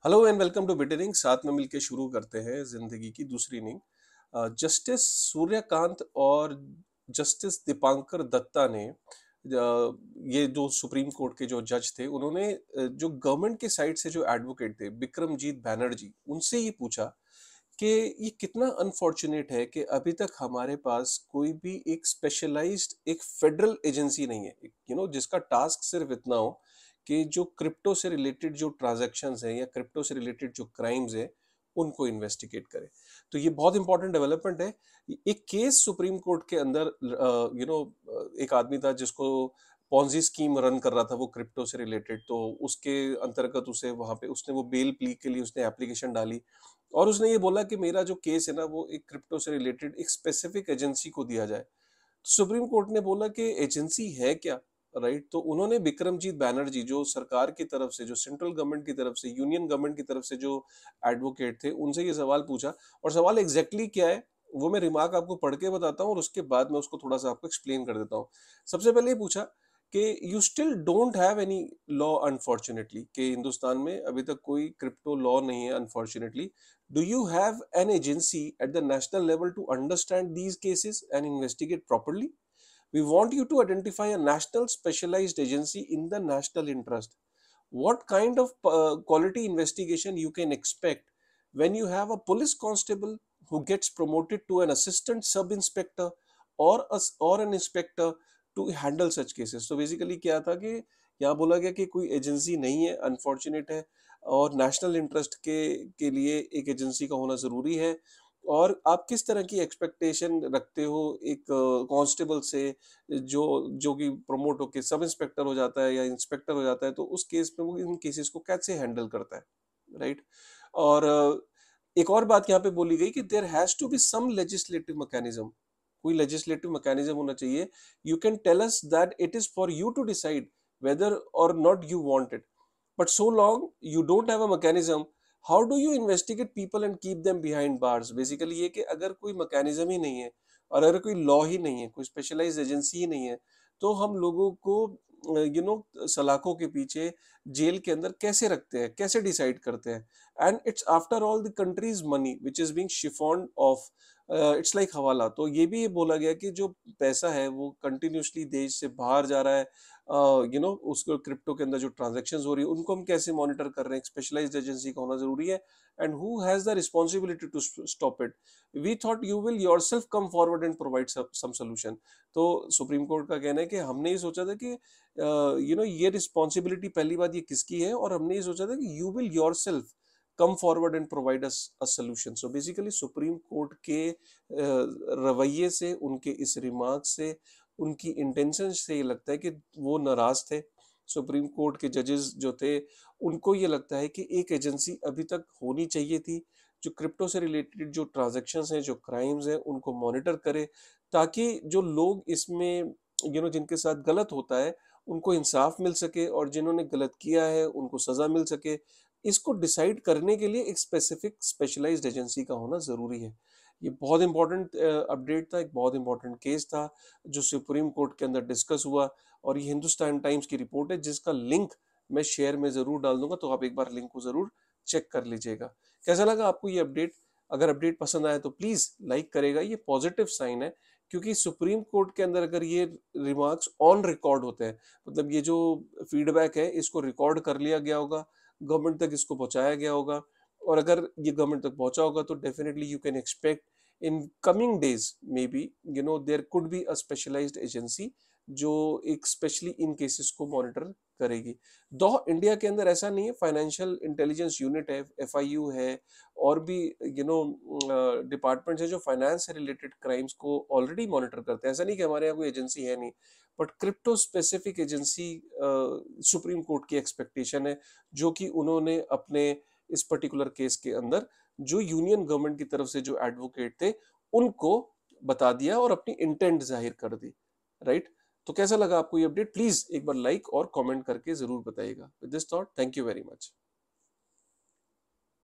Hello and welcome to बिटरिंग। साथ में मिलकर शुरू करते हैं जिंदगी की दूसरी इनिंग। जस्टिस सूर्यकांत और जस्टिस दीपांकर दत्ता ने ये जो सुप्रीम कोर्ट के जो जज थे उन्होंने जो गवर्नमेंट के साइड से जो एडवोकेट थे बिक्रमजीत बैनर्जी उनसे ये पूछा कि ये कितना अनफॉर्चुनेट है कि अभी तक हमारे पास कोई भी एक स्पेशलाइज्ड एक फेडरल एजेंसी नहीं है, जिसका टास्क सिर्फ इतना हो कि जो क्रिप्टो से रिलेटेड जो ट्रांजैक्शंस हैं या क्रिप्टो से रिलेटेड जो क्राइम्स हैं उनको इन्वेस्टिगेट करे। तो ये बहुत इंपॉर्टेंट डेवलपमेंट है। एक केस सुप्रीम कोर्ट के अंदर एक आदमी था जिसको पॉन्जी स्कीम रन कर रहा था वो क्रिप्टो से रिलेटेड, तो उसके अंतर्गत उसे वहां पे उसने वो बेल प्ली के लिए उसने एप्लीकेशन डाली और उसने ये बोला कि मेरा जो केस है ना वो एक क्रिप्टो से रिलेटेड एक स्पेसिफिक एजेंसी को दिया जाए। सुप्रीम कोर्ट ने बोला कि एजेंसी है क्या, राइट? तो उन्होंने बिक्रमजीत बैनर्जी जो सरकार की तरफ से, जो सेंट्रल गवर्नमेंट की तरफ से, यूनियन गवर्नमेंट की तरफ से जो एडवोकेट थे उनसे ये सवाल पूछा। और सवाल एग्जैक्टली क्या है वो मैं रिमार्क आपको पढ़ के बताता हूँ और उसके बाद मैं उसको थोड़ा सा आपको एक्सप्लेन कर देता हूँ। सबसे पहले ये पूछा कि you still don't have any law unfortunately, कि हिंदुस्तान में अभी तक कोई क्रिप्टो लॉ नहीं है unfortunately. Do you have an agency at the national level to understand these cases and investigate properly? We want you to identify a national specialized agency in the national interest. What kind of quality investigation you can expect when you have a police constable who gets promoted to an assistant sub inspector or an inspector to handle such cases? So basically क्या था कि यहाँ बोला गया कि कोई agency नहीं है, अनफॉर्चुनेट है, और नेशनल इंटरेस्ट के लिए एक एजेंसी का होना जरूरी है। और आप किस तरह की एक्सपेक्टेशन रखते हो एक कांस्टेबल से जो जो कि प्रमोट होके सब इंस्पेक्टर हो जाता है या इंस्पेक्टर हो जाता है, तो उस केस में वो इन केसेस को कैसे हैंडल करता है, राइट? और एक और बात यहाँ पे बोली गई कि there has to be some legislative mechanism, कोई लेजिस्लेटिव मैकेनिज्म होना चाहिए। You can tell us that it is for you to decide whether or not you want it, but so long you don't have a mechanism, how do you investigate people and keep them behind bars. Basically ये कि अगर कोई mechanism ही नहीं है और अगर कोई law ही नहीं है, कोई स्पेशलाइज्ड एजेंसी ही नहीं है, तो हम लोगों को सलाखों के पीछे जेल के अंदर कैसे रखते हैं, कैसे डिसाइड करते हैं? And it's after all the country's money which is being siphoned off, it's like hawala. तो ये भी ये बोला गया कि जो पैसा है वो कंटिन्यूसली देश से बाहर जा रहा है, उसको क्रिप्टो के अंदर जो ट्रांजैक्शंस हो रही है उनको हम कैसे मॉनिटर कर रहे हैं, एक स्पेशलाइज्ड एजेंसी का होना जरूरी है। And who has the responsibility to stop it? We thought you will yourself come forward and provide some solution. तो सुप्रीम कोर्ट का कहना है कि हमने ये सोचा था कि ये रिस्पॉन्सिबिलिटी पहली बात ये किसकी है, और हमने ये सोचा था कि you will yourself come forward and provide us a solution. So basically supreme court के रवैये से, उनके इस रिमार्क से, उनकी इंटेंशन से ये लगता है कि वो नाराज थे। सुप्रीम कोर्ट के जजेस जो थे उनको ये लगता है कि एक एजेंसी अभी तक होनी चाहिए थी जो क्रिप्टो से रिलेटेड जो ट्रांजैक्शंस हैं, जो क्राइम्स हैं, उनको मॉनिटर करे, ताकि जो लोग इसमें जिनके साथ गलत होता है उनको इंसाफ मिल सके और जिन्होंने गलत किया है उनको सजा मिल सके। इसको डिसाइड करने के लिए एक स्पेसिफिक स्पेशलाइज्ड एजेंसी का होना जरूरी है। ये बहुत इंपॉर्टेंट अपडेट था, एक बहुत इंपॉर्टेंट केस था जो सुप्रीम कोर्ट के अंदर डिस्कस हुआ। और ये हिंदुस्तान टाइम्स की रिपोर्ट है जिसका लिंक मैं शेयर में जरूर डाल दूंगा, तो आप एक बार लिंक को जरूर चेक कर लीजिएगा। कैसा लगा आपको ये अपडेट? अगर अपडेट पसंद आया तो प्लीज लाइक करेगा, ये पॉजिटिव साइन है। क्योंकि सुप्रीम कोर्ट के अंदर अगर ये रिमार्क्स ऑन रिकॉर्ड होते हैं, मतलब ये जो फीडबैक है इसको रिकॉर्ड कर लिया गया होगा, गवर्नमेंट तक इसको पहुंचाया गया होगा, और अगर ये गवर्नमेंट तक पहुंचा होगा तो definitely you can expect in coming days maybe there could be a specialised agency जो एक स्पेशली इन केसेस को मॉनिटर करेगी। दो इंडिया के अंदर ऐसा नहीं है, फाइनेंशियल इंटेलिजेंस यूनिट है, एफआईयू है, और भी डिपार्टमेंट्स है जो फाइनेंस से रिलेटेड क्राइम्स को ऑलरेडी मॉनिटर करते हैं। ऐसा नहीं कि हमारे यहाँ कोई एजेंसी है नहीं, but crypto specific agency supreme court की एक्सपेक्टेशन है, जो कि उन्होंने अपने इस पर्टिकुलर केस के अंदर जो यूनियन गवर्नमेंट की तरफ से जो एडवोकेट थे उनको बता दिया और अपनी इंटेंट जाहिर कर दी, राइट? तो कैसा लगा आपको ये अपडेट? प्लीज एक बार लाइक और कमेंट करके जरूर बताइएगा। With this thought, thank you very much.